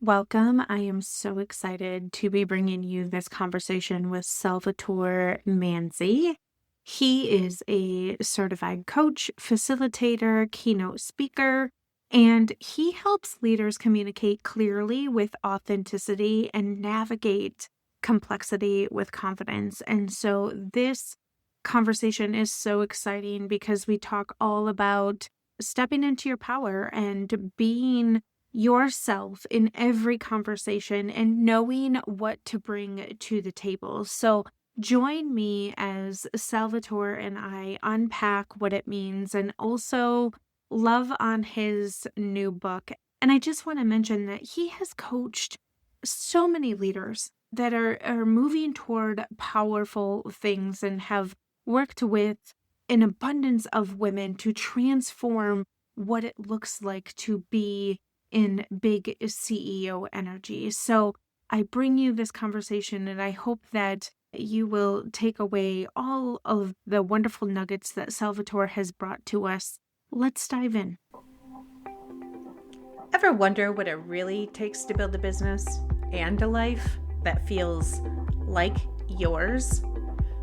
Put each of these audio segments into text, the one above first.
Welcome. I am so excited to be bringing you this conversation with Salvatore Manzi. He is a certified coach, facilitator, keynote speaker, and he helps leaders communicate clearly with authenticity and navigate complexity with confidence. And so this conversation is so exciting because we talk all about stepping into your power and being yourself in every conversation and knowing what to bring to the table. So join me as Salvatore and I unpack what it means and also love on his new book. And I just want to mention that he has coached so many leaders that are moving toward powerful things and have worked with an abundance of women to transform what it looks like to be in big CEO energy. So I bring you this conversation and I hope that you will take away all of the wonderful nuggets that Salvatore has brought to us. Let's dive in. Ever wonder what it really takes to build a business and a life that feels like yours?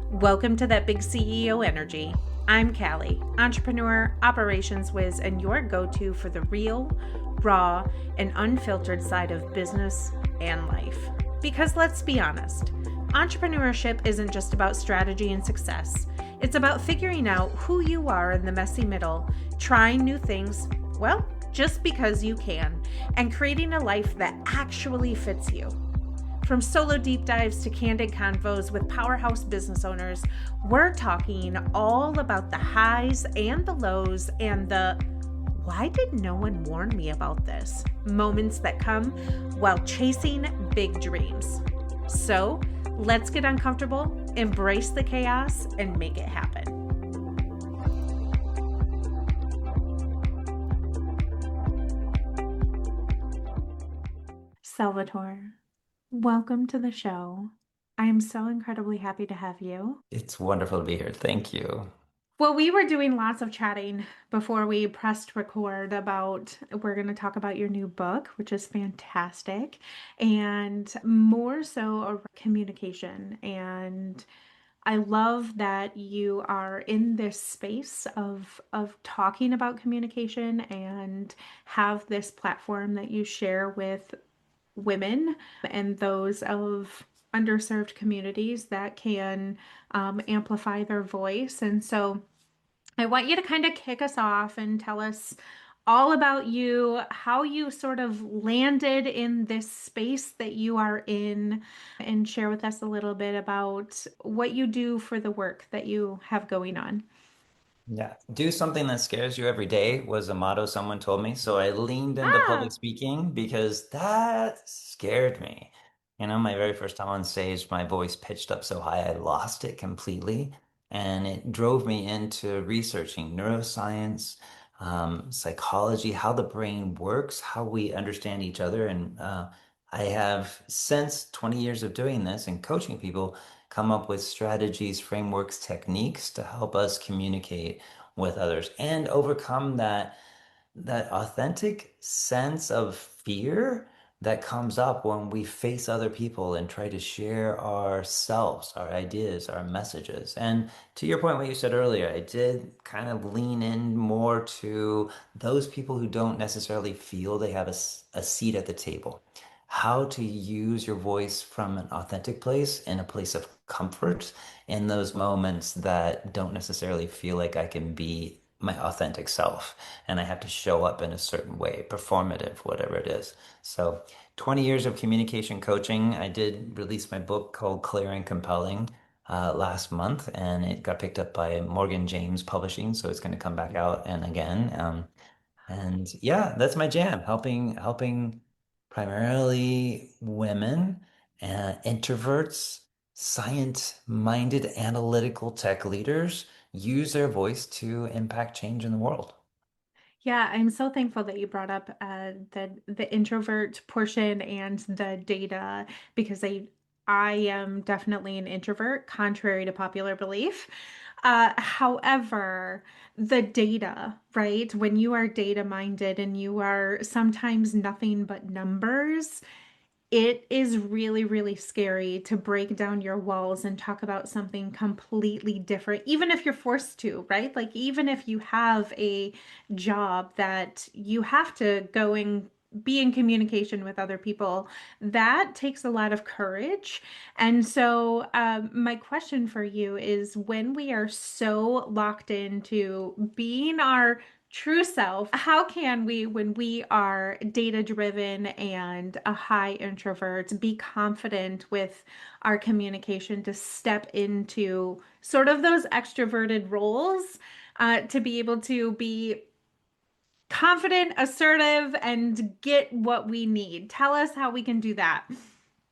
Welcome to That Big CEO Energy. I'm Callie, entrepreneur, operations whiz, and your go-to for the real, raw, and unfiltered side of business and life. Because let's be honest, entrepreneurship isn't just about strategy and success. It's about figuring out who you are in the messy middle, trying new things, well, just because you can, and creating a life that actually fits you. From solo deep dives to candid convos with powerhouse business owners, we're talking all about the highs and the lows and the why did no one warn me about this moments that come while chasing big dreams. So let's get uncomfortable, embrace the chaos, and make it happen. Salvatore, welcome to the show. I am so incredibly happy to have you. It's wonderful to be here. Thank you. Well, we were doing lots of chatting before we pressed record about we're going to talk about your new book, which is fantastic, and more so around communication. And I love that you are in this space of talking about communication and have this platform that you share with women and those of underserved communities that can amplify their voice. And so I want you to kind of kick us off and tell us all about you, how you sort of landed in this space that you are in, and share with us a little bit about what you do for the work that you have going on. Yeah. Do something that scares you every day was a motto someone told me. So I leaned into public Ah, speaking because that scared me. My very first time on stage, my voice pitched up so high, I lost it completely. And it drove me into researching neuroscience, psychology, how the brain works, how we understand each other. And I have, since 20 years of doing this and coaching people, come up with strategies, frameworks, techniques to help us communicate with others and overcome that authentic sense of fear that comes up when we face other people and try to share ourselves, our ideas, our messages. And to your point, what you said earlier, I did kind of lean in more to those people who don't necessarily feel they have a seat at the table. How to use your voice from an authentic place in a place of comfort in those moments that don't necessarily feel like I can be my authentic self and I have to show up in a certain way, performative, whatever it is. So, 20 years of communication coaching. I did release my book called Clear and Compelling last month, and it got picked up by Morgan James Publishing, so it's going to come back out and again. And yeah, that's my jam, helping primarily women, introverts, science-minded analytical tech leaders use their voice to impact change in the world. yeah, I'm so thankful that you brought up the introvert portion and the data because I am definitely an introvert, contrary to popular belief. However, the data, right? When you are data minded and you are sometimes nothing but numbers, it is really, really scary to break down your walls and talk about something completely different, even if you're forced to, right? Like, even if you have a job that you have to go and be in communication with other people, that takes a lot of courage. And so, my question for you is when we are so locked into being our true self, how can we, when we are data driven and a high introvert, be confident with our communication to step into sort of those extroverted roles, to be able to be confident, assertive, and get what we need? Tell us how we can do that.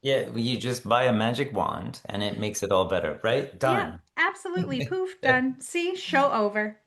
Yeah, you just buy a magic wand and it makes it all better, right? Yeah, Done. absolutely. Poof, done. See, show over.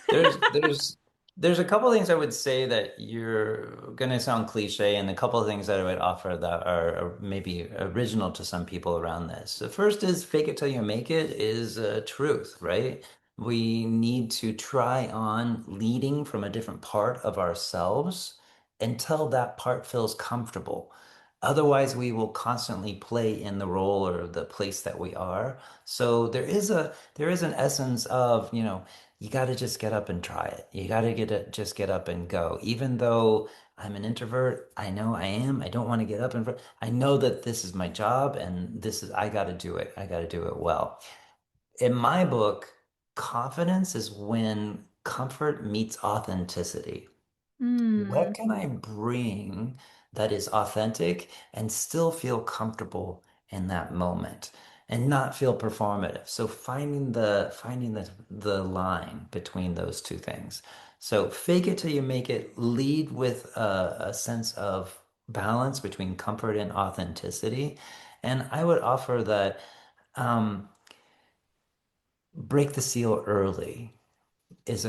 There's there's there's a couple things I would say that you're gonna sound cliche, and a couple of things that I would offer that are maybe original to some people around this. The first is fake it till you make it is truth, right? We need to try on leading from a different part of ourselves until that part feels comfortable. Otherwise, we will constantly play in the role or the place that we are. So there is an essence of, you got to just get up and try it. You got to just get up and go. Even though I'm an introvert, I know I am. I don't want to get up and I know that this is my job and I got to do it. I got to do it well. In my book, confidence is when comfort meets authenticity. What Hmm. can I bring that is authentic and still feel comfortable in that moment and not feel performative? So finding the line between those two things. So fake it till you make it, lead with a sense of balance between comfort and authenticity. And I would offer that um, break the seal early is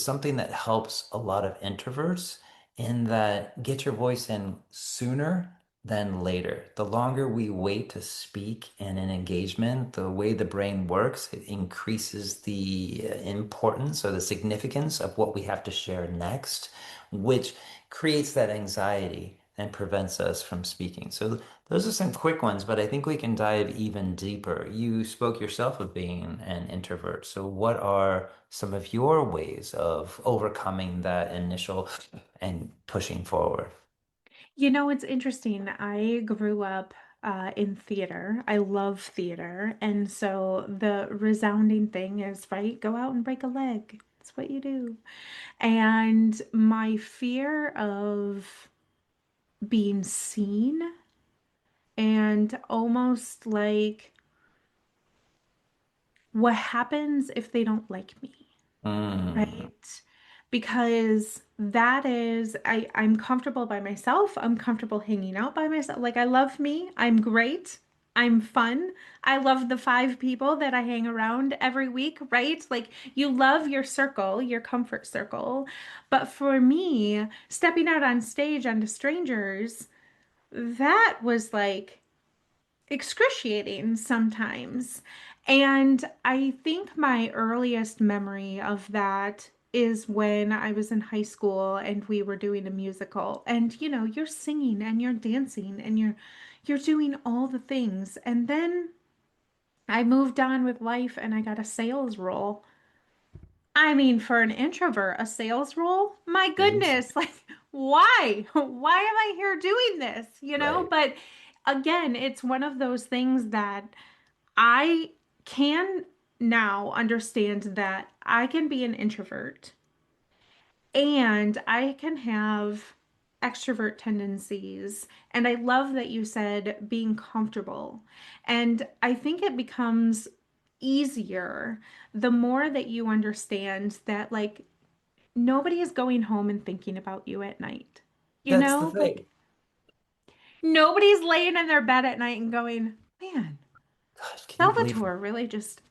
something that helps a lot of introverts in that get your voice in sooner than later. The longer we wait to speak in an engagement, the way the brain works, it increases the importance or the significance of what we have to share next, which creates that anxiety and prevents us from speaking. So those are some quick ones, but I think we can dive even deeper. You spoke yourself of being an introvert. So, what are some of your ways of overcoming that initial and pushing forward? You know, it's interesting. I grew up in theater. I love theater. And so the resounding thing is, right, go out and break a leg. It's what you do. And my fear of being seen and almost like what happens if they don't like me? Mm, Right. Because that is, I'm comfortable by myself. I'm comfortable hanging out by myself. Like, I love me. I'm great. I'm fun. I love the five people that I hang around every week, right? Like, you love your circle, your comfort circle. But for me, stepping out on stage onto strangers, that was like excruciating sometimes. And I think my earliest memory of that is when I was in high school and we were doing a musical. And you know, you're singing and you're dancing and you're doing all the things. And then I moved on with life and I got a sales role. I mean, for an introvert, a sales role? My yes. goodness, like why? Why am I here doing this? You know, Right. but again, it's one of those things that I can now understand that I can be an introvert and I can have extrovert tendencies. And I love that you said being comfortable. And I think it becomes easier the more that you understand that, like, nobody is going home and thinking about you at night. You That's the know, like, thing. nobody's laying in their bed at night and going, man, Gosh, can you believe it? Salvatore really just,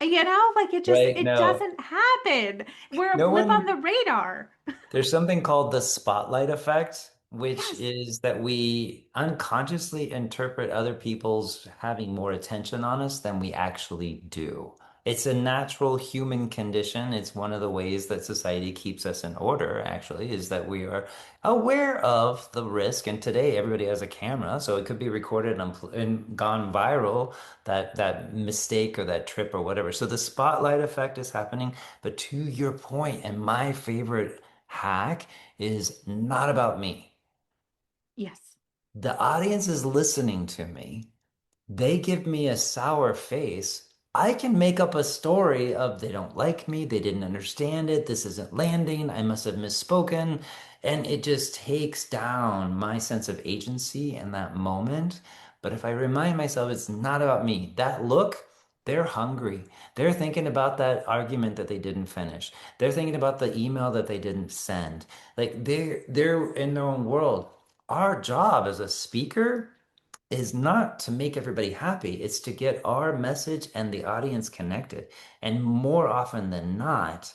you know, like Right? it No. doesn't happen. We're a No blip on one. the radar. There's something called the spotlight effect, which Yes. is that we unconsciously interpret other people's having more attention on us than we actually do. It's a natural human condition. It's one of the ways that society keeps us in order, actually, is that we are aware of the risk. And today everybody has a camera, so it could be recorded and gone viral, that mistake or that trip or whatever. So the spotlight effect is happening. But to your point, and my favorite hack is not about me. Yes. The audience is listening to me. They give me a sour face. I can make up a story of they don't like me, they didn't understand it, this isn't landing, I must have misspoken. And it just takes down my sense of agency in that moment. But if I remind myself it's not about me, that look, they're hungry. They're thinking about that argument that they didn't finish. They're thinking about the email that they didn't send. Like they're in their own world. Our job as a speaker is not to make everybody happy. It's to get our message and the audience connected. And more often than not,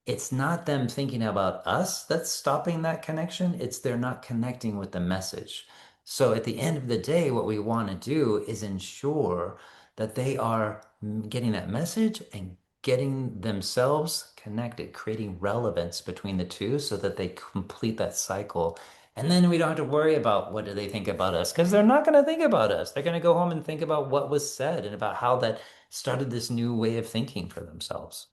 it's not them thinking about us that's stopping that connection. It's they're not connecting with the message. So at the end of the day, what we want to do is ensure that they are getting that message and getting themselves connected, creating relevance between the two so that they complete that cycle. And then we don't have to worry about what do they think about us because they're not going to think about us. They're going to go home and think about what was said and about how that started this new way of thinking for themselves.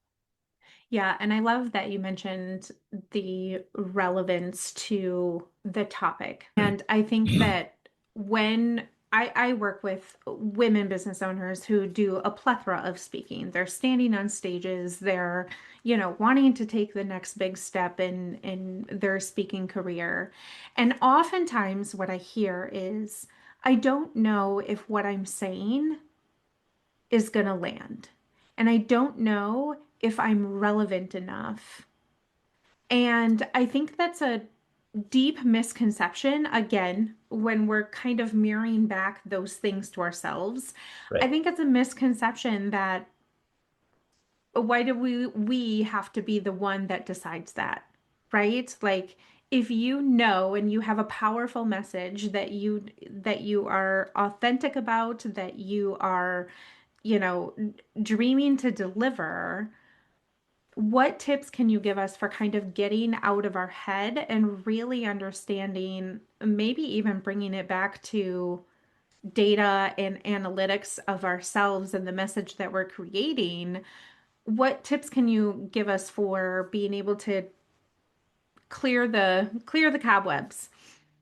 Yeah, and I love that you mentioned the relevance to the topic. And I think that when I work with women business owners who do a plethora of speaking, they're standing on stages, they're, wanting to take the next big step in their speaking career. And oftentimes what I hear is, I don't know if what I'm saying is going to land. And I don't know if I'm relevant enough. And I think that's a deep misconception, again, when we're kind of mirroring back those things to ourselves. I Right. think it's a misconception that why do we have to be the one that decides that, right? Like if you know and you have a powerful message that you are authentic about, that you are, you know, dreaming to deliver, what tips can you give us for kind of getting out of our head and really understanding, maybe even bringing it back to data and analytics of ourselves and the message that we're creating? What tips can you give us for being able to clear the cobwebs?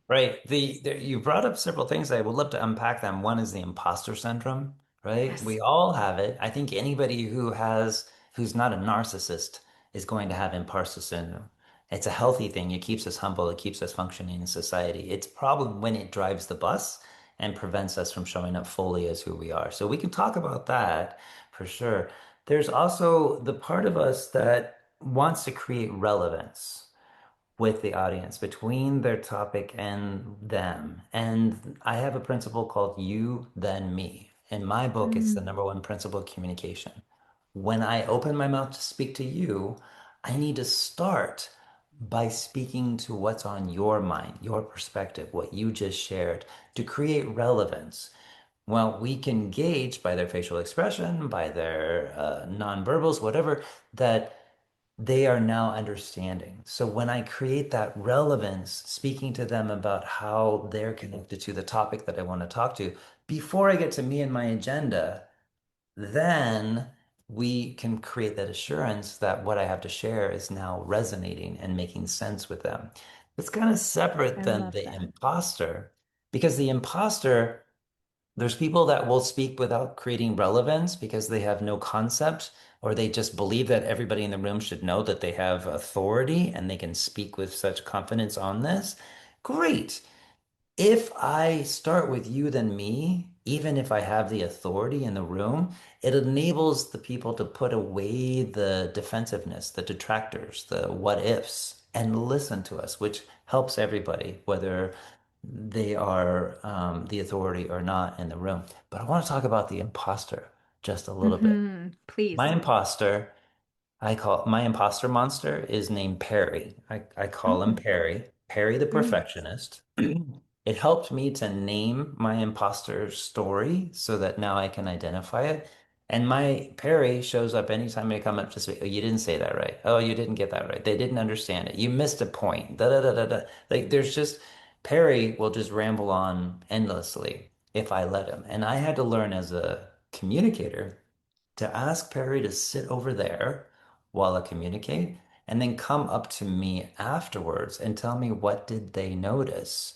Right. You brought up several things. I would love to unpack them. One is the imposter syndrome, right? Yes. We all have it. I think anybody who's not a narcissist is going to have imposter syndrome. It's a healthy thing. It keeps us humble. It keeps us functioning in society. It's problem when it drives the bus and prevents us from showing up fully as who we are. So we can talk about that for sure. There's also the part of us that wants to create relevance with the audience between their topic and them. And I have a principle called you, then me. In my book, it's the Mm. number one principle of communication. When I open my mouth to speak to you, I need to start by speaking to what's on your mind, your perspective, what you just shared to create relevance. Well, we can gauge by their facial expression, by their nonverbals, whatever, that they are now understanding. So when I create that relevance, speaking to them about how they're connected to the topic that I want to talk to, before I get to me and my agenda, then we can create that assurance that what I have to share is now resonating and making sense with them. It's kind of separate I than love the that. imposter, because the imposter there's people that will speak without creating relevance because they have no concept or they just believe that everybody in the room should know that they have authority and they can speak with such confidence on this. Great. If I start with you then me, even if I have the authority in the room, it enables the people to put away the defensiveness, the detractors, the what ifs, and listen to us, which helps everybody, whether they are the authority or not in the room. But I want to talk about the imposter just a little bit. My Please. imposter my imposter monster is named Perry. I call him Oh, Perry, Perry the very nice. perfectionist. It helped me to name my imposter story so that now I can identify it. And my Perry shows up anytime I come up to say, oh, you didn't say that right. Oh, you didn't get that right. They didn't understand it. You missed a point. Da da da da da. Like there's just Perry will just ramble on endlessly if I let him. And I had to learn as a communicator to ask Perry to sit over there while I communicate and then come up to me afterwards and tell me what did they notice.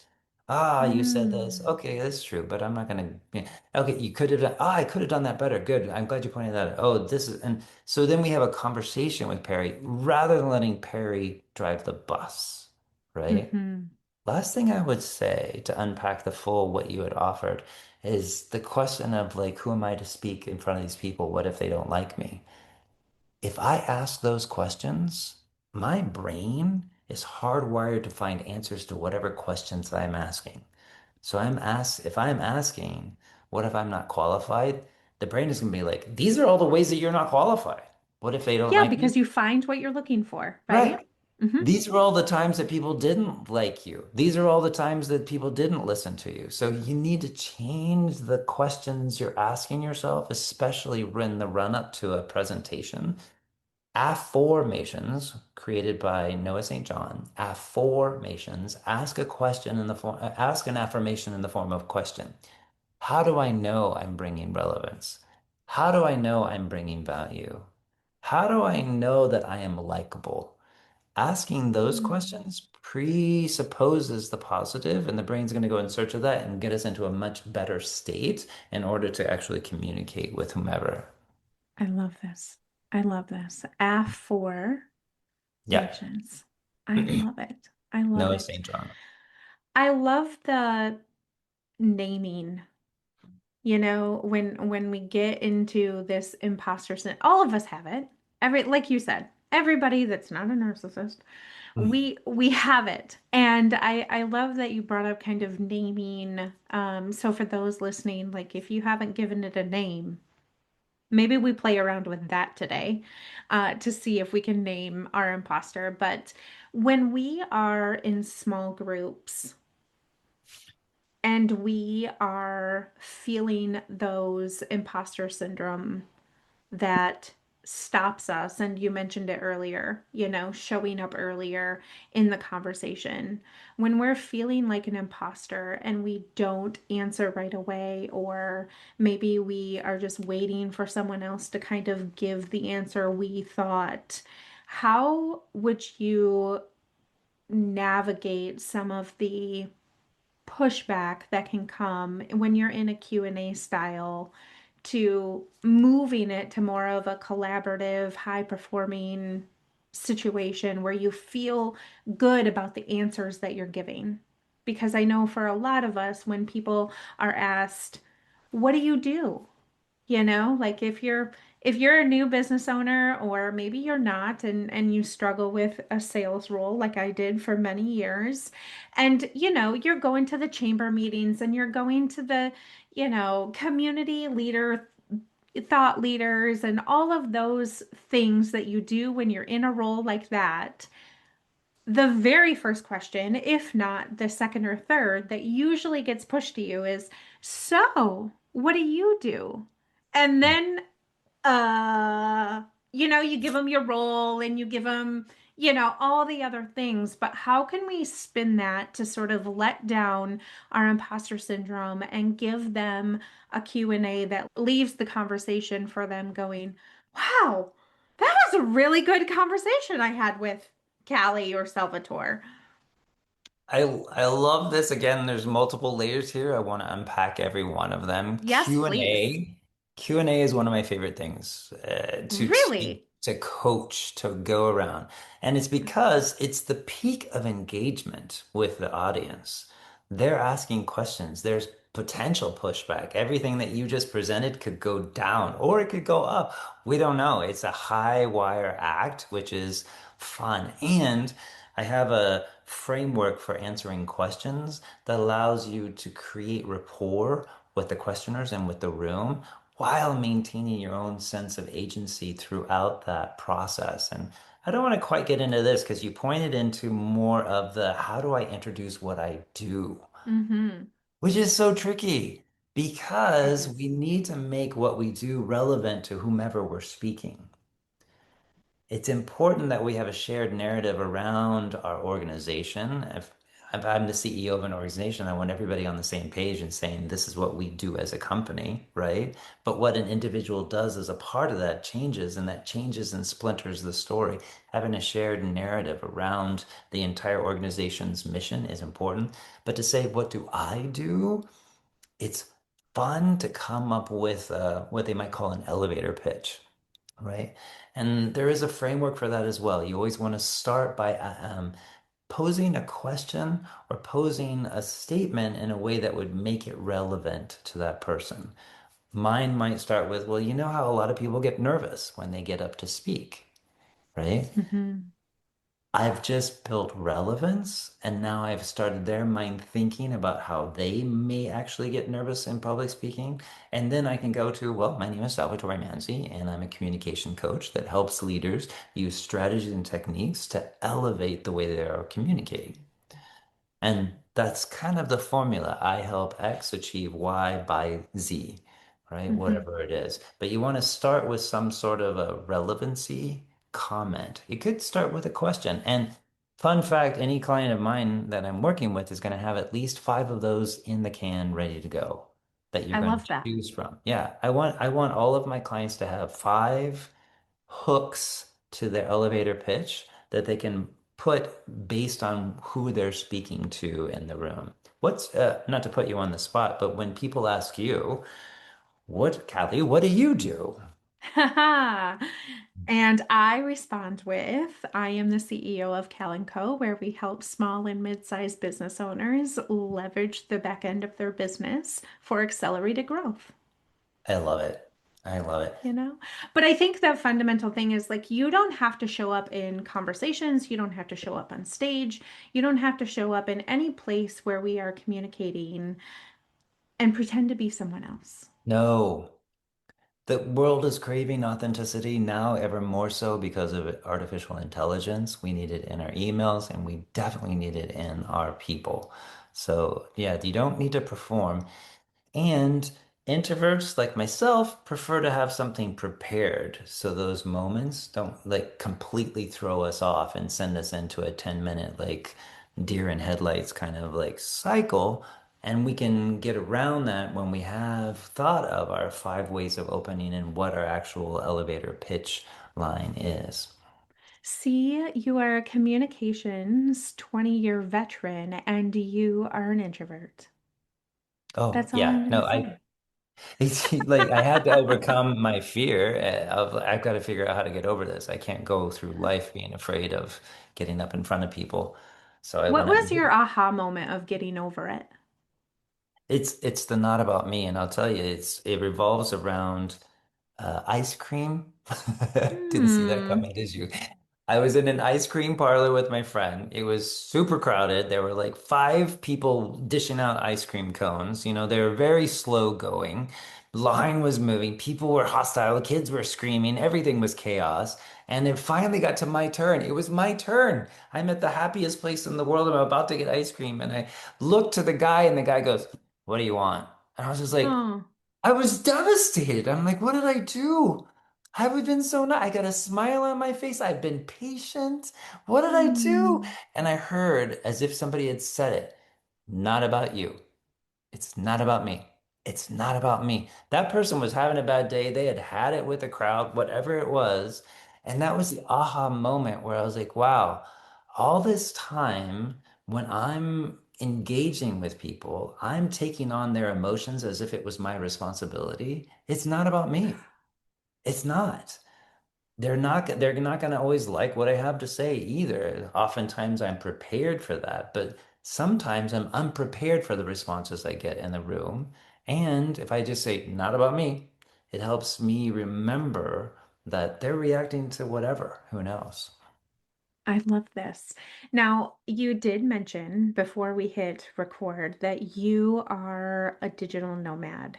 Ah, you said this. Mm. Okay, that's true, but I'm not gonna. Yeah. Okay, you could have done. Ah, I could have done that better. Good. I'm glad you pointed that out. Oh, this is, and so then we have a conversation with Perry rather than letting Perry drive the bus, right? Mm-hmm. Last thing I would say to unpack the full what you had offered is the question of like, who am I to speak in front of these people? What if they don't like me? If I ask those questions, my brain is hardwired to find answers to whatever questions I'm asking. So if I'm asking, what if I'm not qualified? The brain is going to be like, these are all the ways that you're not qualified. What if they don't Yeah, like you? because you find what you're looking for, right? Right. Hmm. These are all the times that people didn't like you. These are all the times that people didn't listen to you. So you need to change the questions you're asking yourself, especially in the run up to a presentation. Affirmations created by Noah St. John. Affirmations. Ask an affirmation in the form of question. How do I know I'm bringing relevance? How do I know I'm bringing value? How do I know that I am likable? Asking those questions presupposes the positive, and the brain's going to go in search of that and get us into a much better state in order to actually communicate with whomever. I love this. I love this. Affirmations. Yeah. I love it. I love Noah it. St. John. I love the naming. When we get into this imposter syndrome, all of us have it. Like you said, everybody that's not a narcissist, we have it. And I love that you brought up kind of naming. So for those listening, like if you haven't given it a name, maybe we play around with that today, to see if we can name our imposter. But when we are in small groups and we are feeling those imposter syndrome that stops us, and you mentioned it earlier, showing up earlier in the conversation, when we're feeling like an imposter and we don't answer right away, or maybe we are just waiting for someone else to kind of give the answer we thought, how would you navigate some of the pushback that can come when you're in a Q&A style, to moving it to more of a collaborative, high performing situation where you feel good about the answers that you're giving? Because I know for a lot of us, when people are asked, what do you do? Like if you're a new business owner, or maybe you're not, and you struggle with a sales role like I did for many years, and you're going to the chamber meetings, and you're going to the community leader thought leaders, and all of those things that you do when you're in a role like that, the very first question, if not the second or third, that usually gets pushed to you is, so what do you do? And then you give them your role, and you give them, all the other things. But how can we spin that to sort of let down our imposter syndrome and give them a Q&A that leaves the conversation for them going, wow, that was a really good conversation I had with Callie or Salvatore. I love this. Again, there's multiple layers here. I want to unpack every one of them. Yes, please. Q&A is one of my favorite things Really? to coach, to go around. And it's because it's the peak of engagement with the audience. They're asking questions. There's potential pushback. Everything that you just presented could go down or it could go up. We don't know. It's a high wire act, which is fun. And I have a framework for answering questions that allows you to create rapport with the questioners and with the room while maintaining your own sense of agency throughout that process. And I don't want to quite get into this because you pointed into more of the how do I introduce what I do, Mm-hmm. which is so tricky. Because we Yes. need to make what we do relevant to whomever we're speaking. It's important that we have a shared narrative around our organization. If I'm the CEO of an organization, I want everybody on the same page and saying this is what we do as a company, right? But what an individual does as a part of that changes, and that changes and splinters the story. Having a shared narrative around the entire organization's mission is important. But to say, what do I do? It's fun to come up with what they might call an elevator pitch, right? And there is a framework for that as well. You always want to start by posing a question or posing a statement in a way that would make it relevant to that person. Mine might start with, well, you know how a lot of people get nervous when they get up to speak, right? Hmm. I've just built relevance, and now I've started their mind thinking about how they may actually get nervous in public speaking. And then I can go to, well, my name is Salvatore Manzi, and I'm a communication coach that helps leaders use strategies and techniques to elevate the way they are communicating. And that's kind of the formula. I help X achieve Y by Z, right? Hmm. Whatever it is. But you want to start with some sort of a relevancy comment. You could start with a question. And fun fact, any client of mine that I'm working with is going to have at least five of those in the can ready to go that you're I going love to that. choose from. Yeah, I want all of my clients to have five hooks to their elevator pitch that they can put based on who they're speaking to in the room. What's not to put you on the spot, but when people ask you, what, Callie, what do you do? And I respond with, I am the CEO of Cal & Co, where we help small and mid-sized business owners leverage the back end of their business for accelerated growth. I love it. I love it. You know? But I think the fundamental thing is like you don't have to show up in conversations, you don't have to show up on stage, you don't have to show up in any place where we are communicating and pretend to be someone else. No, the world is craving authenticity now ever more so because of artificial intelligence. We need it in our emails, and we definitely need it in our people. So, yeah, you don't need to perform. And introverts like myself prefer to have something prepared so those moments don't like completely throw us off and send us into a 10-minute like deer in headlights kind of like cycle. And we can get around that when we have thought of our five ways of opening and what our actual elevator pitch line is. See, you are a communications 20-year veteran and you are an introvert. Oh, That's all I'm yeah. going No, to say. it's like I had to overcome my fear of I've got to figure out how to get over this. I can't go through life being afraid of getting up in front of people. So I What went out was and did your it. aha moment of getting over it? It's the not about me, and I'll tell you, it revolves around ice cream. Didn't see that Hmm. coming, did you? I was in an ice cream parlor with my friend. It was super crowded. There were like five people dishing out ice cream cones. You know, they were very slow going. Line was moving. People were hostile. Kids were screaming. Everything was chaos. And it finally got to my turn. It was my turn. I'm at the happiest place in the world. I'm about to get ice cream. And I looked to the guy, and the guy goes, "What do you want?" And I was just like, Oh. I was devastated. I'm like, what did I do? I've been so nice. I got a smile on my face. I've been patient. What did I do? Hmm. And I heard as if somebody had said it, not about you. It's not about me. It's not about me. That person was having a bad day. They had had it with the crowd, whatever it was. And that was the aha moment where I was like, wow, all this time when I'm engaging with people, I'm taking on their emotions as if it was my responsibility. It's not about me. It's not. They're not going to always like what I have to say either. Oftentimes I'm prepared for that, but sometimes I'm unprepared for the responses I get in the room. And if I just say, not about me, it helps me remember that they're reacting to whatever. Who knows? I love this. Now, you did mention before we hit record that you are a digital nomad.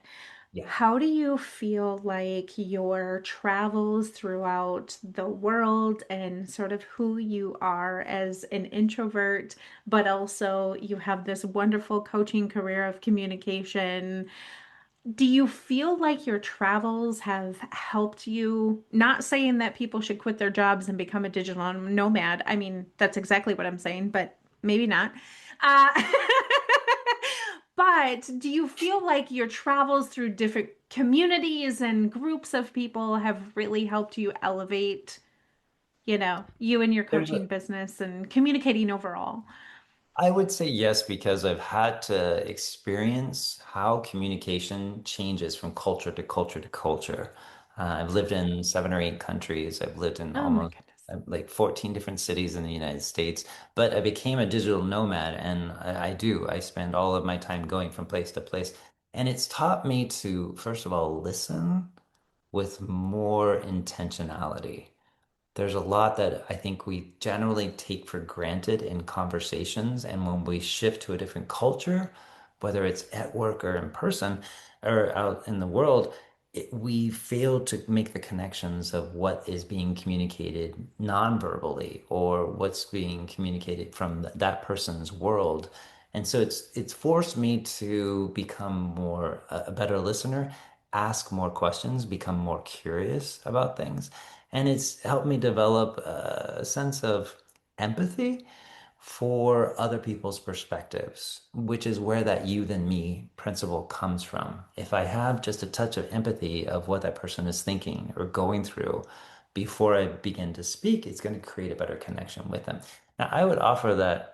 Yeah. How do you feel like your travels throughout the world and sort of who you are as an introvert, but also you have this wonderful coaching career of communication? Do you feel like your travels have helped you? Not saying that people should quit their jobs and become a digital nomad. I mean, that's exactly what I'm saying, but maybe not. Uh, but do you feel like your travels through different communities and groups of people have really helped you elevate, you and your There's coaching a, business and communicating overall? I would say yes, because I've had to experience how communication changes from culture to culture to culture. I've lived in 7 or 8 countries. I've lived in Oh my almost goodness. like 14 different cities in the United States. But I became a digital nomad, and I do. I spend all of my time going from place to place. And it's taught me to, first of all, listen with more intentionality. There's a lot that I think we generally take for granted in conversations. And when we shift to a different culture, whether it's at work or in person or out in the world, we fail to make the connections of what is being communicated non-verbally or what's being communicated from that person's world. And so it's forced me to become more a better listener, ask more questions, become more curious about things. And it's helped me develop a sense of empathy for other people's perspectives, which is where that you than me principle comes from. If I have just a touch of empathy of what that person is thinking or going through before I begin to speak, it's going to create a better connection with them. Now, I would offer that.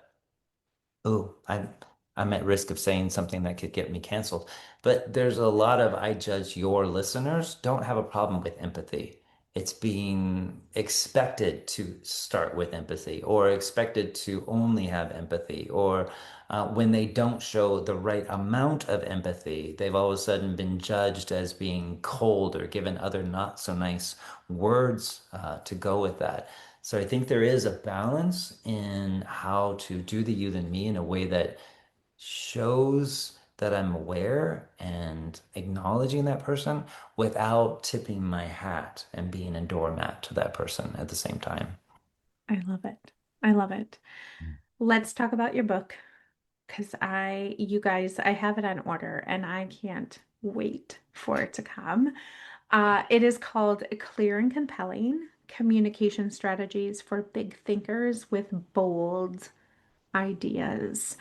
Oh, I'm at risk of saying something that could get me canceled. But there's a lot of I judge your listeners don't have a problem with empathy. It's being expected to start with empathy or expected to only have empathy. Or when they don't show the right amount of empathy, they've all of a sudden been judged as being cold or given other not so nice words to go with that. So I think there is a balance in how to do the you than me in a way that shows that I'm aware and acknowledging that person without tipping my hat and being a doormat to that person at the same time. I love it. I love it. Let's talk about your book. Because you guys, I have it on order and I can't wait for it to come. It is called Clear and Compelling Communication Strategies for Big Thinkers with Bold Ideas.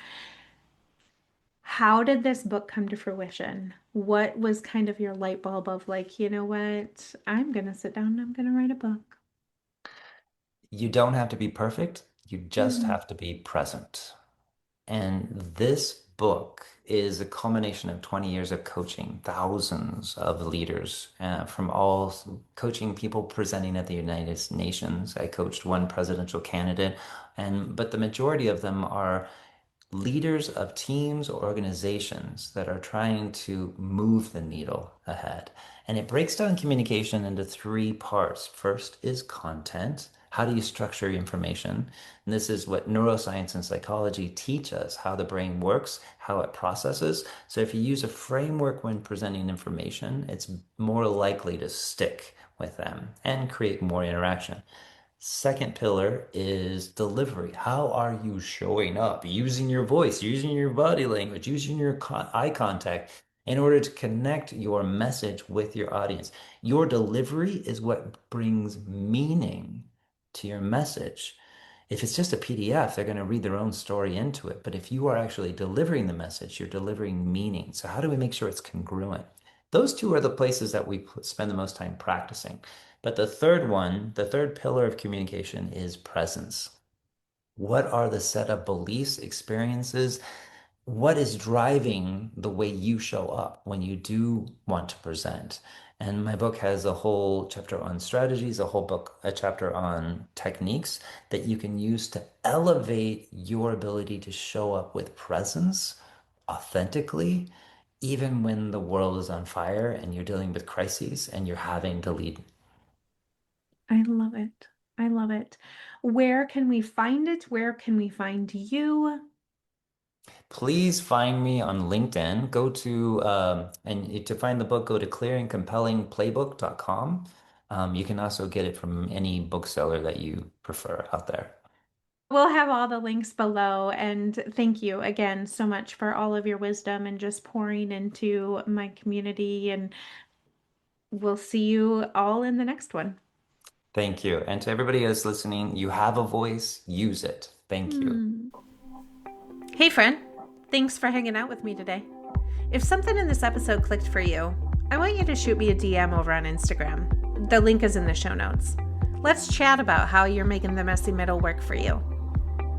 How did this book come to fruition? What was kind of your light bulb of like, you know what? I'm going to sit down and I'm going to write a book. You don't have to be perfect, you just Mm. have to be present. And this book is a culmination of 20 years of coaching thousands of leaders from all coaching people presenting at the United Nations. I coached one presidential candidate, and but the majority of them are leaders of teams or organizations that are trying to move the needle ahead. And it breaks down communication into 3 parts. First is content. How do you structure information? And this is what neuroscience and psychology teach us, how the brain works, how it processes. So if you use a framework when presenting information, it's more likely to stick with them and create more interaction. Second pillar is delivery. How are you showing up? Using your voice, using your body language, using your eye contact in order to connect your message with your audience. Your delivery is what brings meaning to your message. If it's just a PDF, they're going to read their own story into it. But if you are actually delivering the message, you're delivering meaning. So how do we make sure it's congruent? Those two are the places that we spend the most time practicing. But the third one, the third pillar of communication is presence. What are the set of beliefs, experiences? What is driving the way you show up when you do want to present? And my book has a whole chapter on strategies, a chapter on techniques that you can use to elevate your ability to show up with presence authentically, even when the world is on fire and you're dealing with crises and you're having to lead. I love it. I love it. Where can we find it? Where can we find you? Please find me on LinkedIn. Go to, and to find the book, go to clearandcompellingplaybook.com. You can also get it from any bookseller that you prefer out there. We'll have all the links below. And thank you again so much for all of your wisdom and just pouring into my community. And we'll see you all in the next one. Thank you. And to everybody else listening, you have a voice, use it. Thank you. Hey, friend. Thanks for hanging out with me today. If something in this episode clicked for you, I want you to shoot me a DM over on Instagram. The link is in the show notes. Let's chat about how you're making the messy middle work for you.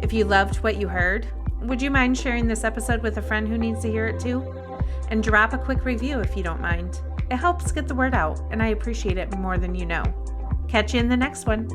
If you loved what you heard, would you mind sharing this episode with a friend who needs to hear it too? And drop a quick review if you don't mind. It helps get the word out, and I appreciate it more than you know. Catch you in the next one.